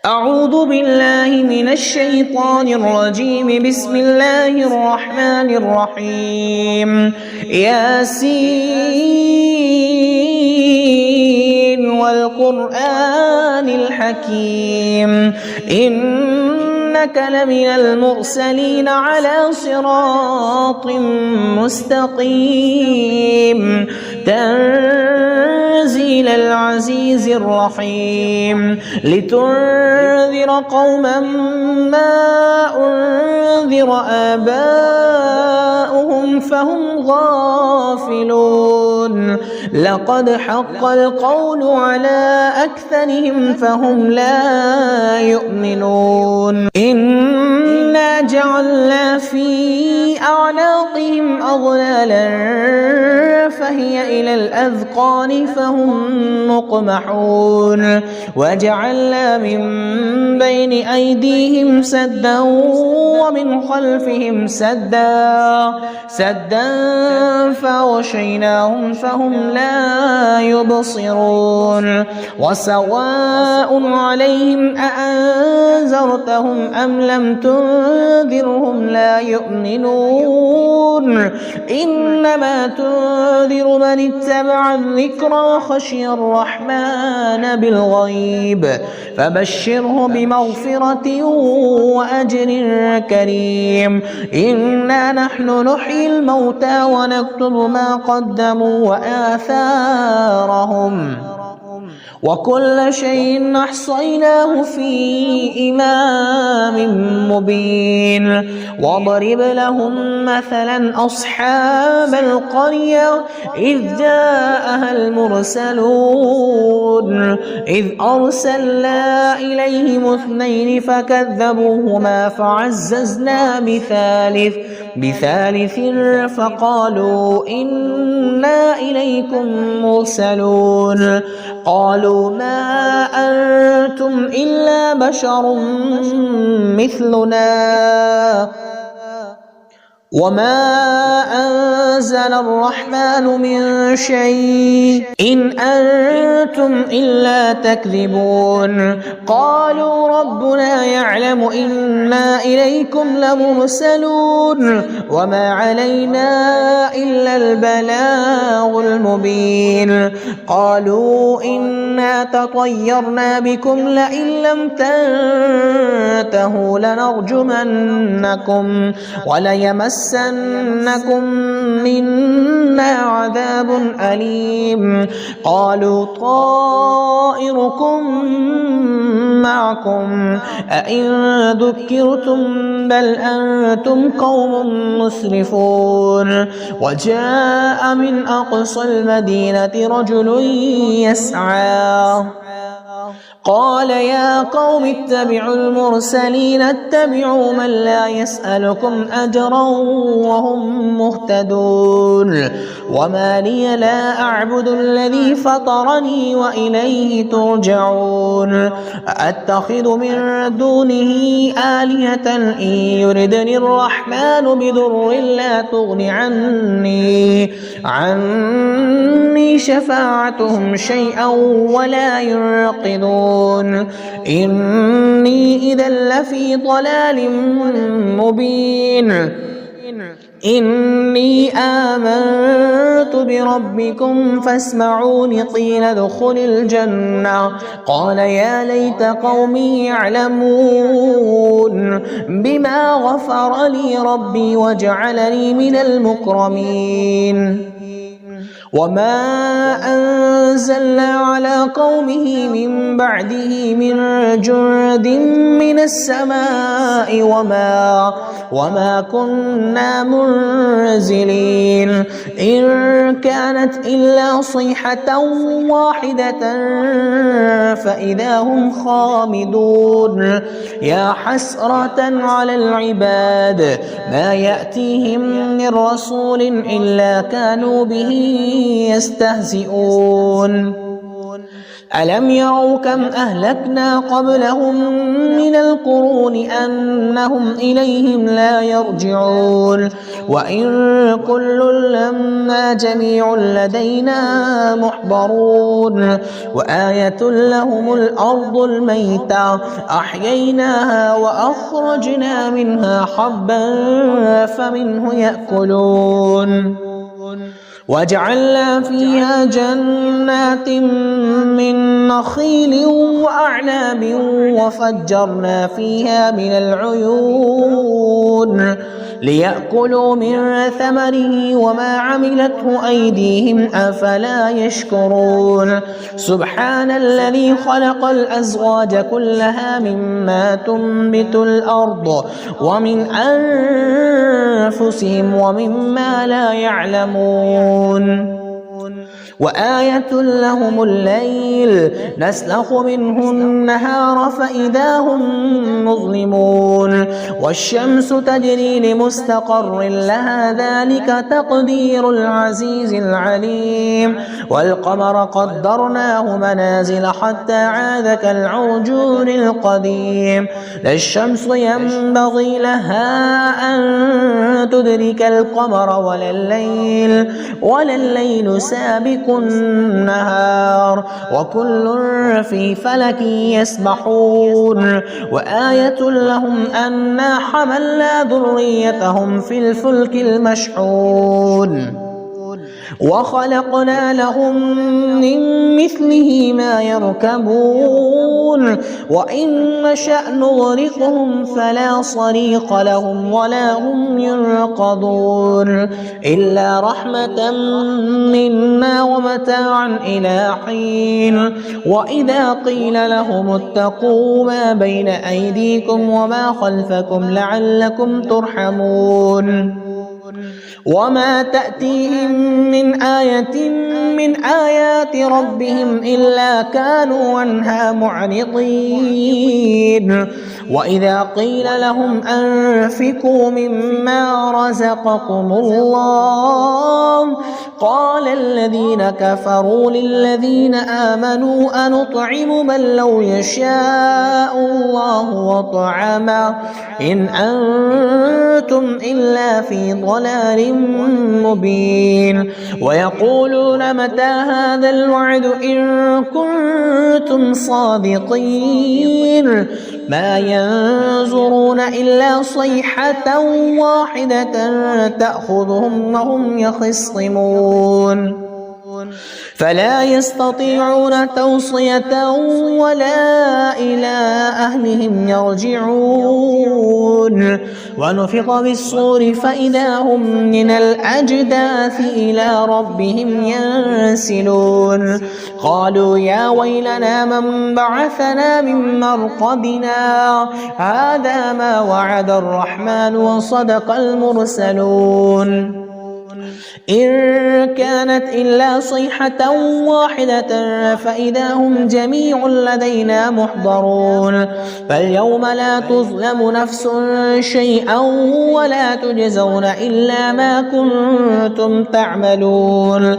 أعوذ بالله من الشيطان الرجيم. بسم الله الرحمن الرحيم. ياسين والقرآن الحكيم إنك لمن المرسلين على صراط مستقيم تنزيل العزيز الرحيم لتنذر قوما ما أنذر آباؤهم فهم غافلون لقد حق القول على أكثرهم فهم لا يؤمنون إنا جعلنا في أعناقهم أغلالا فهي إلى الأذقان فهم مقمحون وجعلنا من بين أيديهم سدا ومن خلفهم سدا فغشيناهم فهم لا يبصرون وسواء عليهم أأنذرتهم أم لم تنذرهم لا يؤمنون إنما تنذر من اتبع الذكر وخشي الرحمن بالغيب فبشره بمغفرة وأجر كريم إنا نحن نحيي الموتى ونكتب ما قدموا وآثارهم وكل شيء أحصيناه في إمام مبين واضرب لهم مثلا أصحاب القرية إذ جاءها المرسلون إذ أرسلنا إليهم اثنين فكذبوهما فعززنا بثالث فقالوا إنا إليكم مرسلون قالوا ما أنتم إلا بشر مثلنا وما أنزل الرحمن من شيء إن أنتم إلا تكذبون قالوا ربنا يعلم إنا إليكم لمرسلون وما علينا إلا البلاغ المبين قالوا إنا تطيرنا بكم لئن لم تنتهوا لنرجمنكم وليمسنكم منا عذاب أليم قالوا طائركم معكم أئن ذكرتم بل أنتم قوم مسرفون وجاء من أقصى المدينة رجل يسعى قال يا قوم اتبعوا المرسلين اتبعوا من لا يسألكم أجرا وهم مهتدون وما لي لا أعبد الذي فطرني وإليه ترجعون أتخذ من دونه آلهة إن يردني الرحمن بضر لا تغن عني شفاعتهم شيئا ولا ينقذون إني إذا لفي ضلال مبين إني آمنت بربكم فاسمعون قيل ادخل الجنة قال يا ليت قومي يعلمون بما غفر لي ربي وجعلني من المكرمين وما أنزلنا على قومه من بعده من جند من السماء وما كنا منزلين إن كانت إلا صيحة واحدة فإذا هم خامدون يا حسرة على العباد ما يأتيهم من رسول إلا كانوا به يستهزئون ألم يروا كم أهلكنا قبلهم من القرون أنهم إليهم لا يرجعون وإن كل لما جميع لدينا محضرون وآية لهم الأرض الميتة أحييناها وأخرجنا منها حبا فمنه يأكلون وجعلنا فيها جنات من نخيل وأعناب وفجرنا فيها من العيون ليأكلوا من ثمره وما عملته أيديهم أفلا يشكرون سبحان الذي خلق الأزواج كلها مما تنبت الأرض ومن أنفسهم ومما لا يعلمون وآية لهم الليل نسلخ منه النهار فإذا هم مظلمون والشمس تجري لمستقر لها ذلك تقدير العزيز العليم والقمر قدرناه منازل حتى عاد كالعرجون القديم لا الشمس ينبغي لها أن تدرك القمر ولا الليل سابق النهار وكل في فلك يسبحون وآية لهم أنا حملنا ذريتهم في الفلك المشحون وخلقنا لهم من مثله ما يركبون وإن نشأ نغرقهم فلا صريخ لهم ولا هم ينقذون إلا رحمة منا ومتاعا إلى حين وإذا قيل لهم اتقوا ما بين أيديكم وما خلفكم لعلكم ترحمون وما تأتيهم من آية من آيات ربهم إلا كانوا عنها معرضين وإذا قيل لهم أنفقوا مما رزقكم الله قال الذين كفروا للذين آمنوا أنطعم من لو يشاء الله وطعمه إن أنتم إلا في ضلال مبين ويقولون متى هذا الوعد إن كنتم صادقين ما ينظرون إلا صيحة واحدة تأخذهم وهم يخصمون فلا يستطيعون توصية ولا إلى أهلهم يرجعون ونفخ بالصور فإذا هم من الأجداث إلى ربهم ينسلون قالوا يا ويلنا من بعثنا من مرقدنا هذا ما وعد الرحمن وصدق المرسلون إن كانت إلا صيحة واحدة فإذا هم جميع لدينا محضرون فاليوم لا تظلم نفس شيئا ولا تجزون إلا ما كنتم تعملون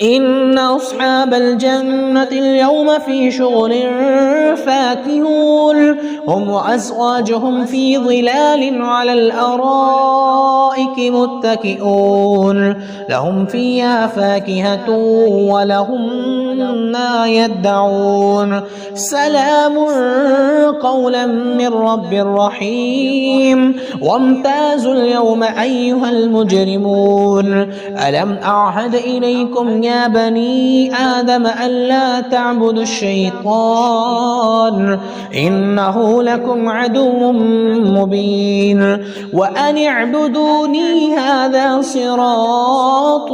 إن أصحاب الجنة اليوم في شغل فاكهون هم وأزواجهم في ظلال على الأرائك متكئون لهم فيها فاكهة ولهم ما يدعون سلام قولا من رب رحيم وامتازوا اليوم أيها المجرمون ألم أعهد إليكم يا بني آدم ألا تعبدوا الشيطان إنه لكم عدو مبين وأن اعبدوني هذا صراط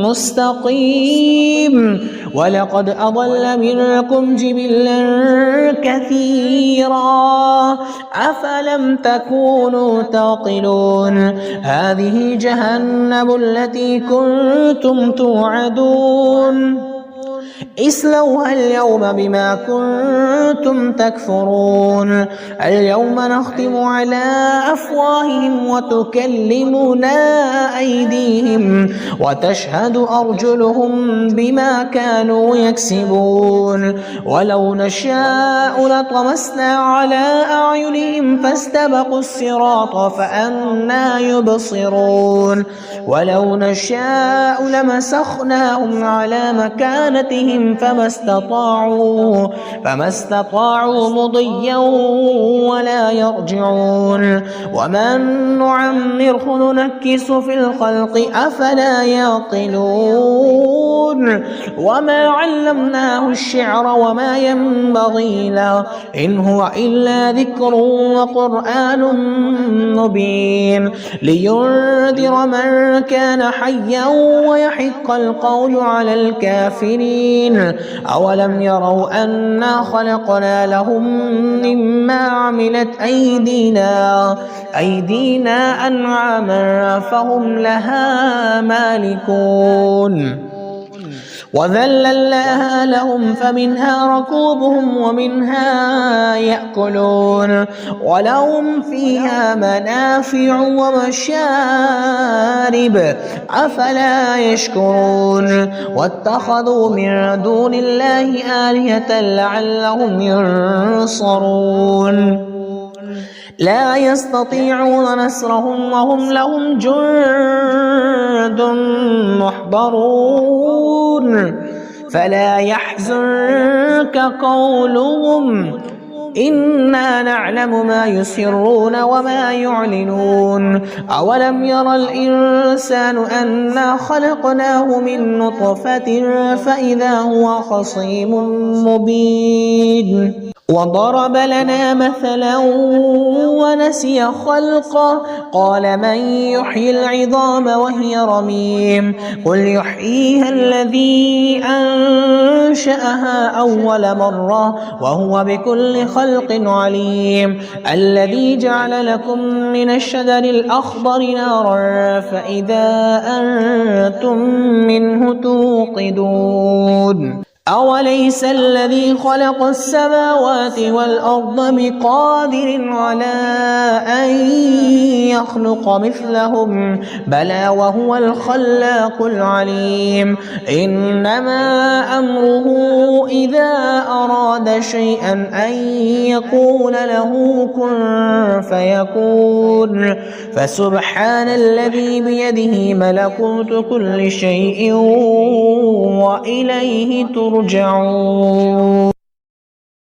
مستقيم ولقد أضل منكم جبلا كثيرا أفلم تكونوا تعقلون هذه جهنم التي كنتم توعدون اصلوها اليوم بما كنتم تكفرون اليوم نختم على أفواههم وتكلمنا أيديهم وتشهد أرجلهم بما كانوا يكسبون ولو نشاء لطمسنا على أعينهم فاستبقوا الصراط فأنى يبصرون ولو نشاء لمسخناهم على مكانتهم فما استطاعوا مضيا ولا يرجعون ومن نعمره ننكس في الخلق أفلا يعقلون وما علمناه الشعر وما ينبغي له إن هو إلا ذكر وقرآن مبين لينذر من كان حيا ويحق القول على الكافرين أولم يروا أنا خلقنا لهم مما عملت أيدينا أنعاما فهم لها مالكون وذللناها لهم فمنها ركوبهم ومنها يأكلون ولهم فيها منافع ومشارب أفلا يشكرون واتخذوا من دون الله آلهة لعلهم ينصرون لا يستطيعون نصرهم وهم لهم جند محضرون فلا يحزنك قولهم إنا نعلم ما يسرون وما يعلنون أولم ير الإنسان أنا خلقناه من نطفة فإذا هو خصيم مبين وضرب لنا مثلا ونسي خلقه قال من يحيي العظام وهي رميم قل يحييها الذي أنشأها أول مرة وهو بكل خلق عليم الذي جعل لكم من الشجر الأخضر نارا فإذا أنتم منه توقدون أوليس الذي خلق السماوات والأرض بقادر على أن يخلق مثلهم بلى وهو الخلاق العليم إنما أمره إذا أراد شيئا أن يقول له كن فيكون فسبحان الذي بيده ملكوت كل شيء وإليه ترجعون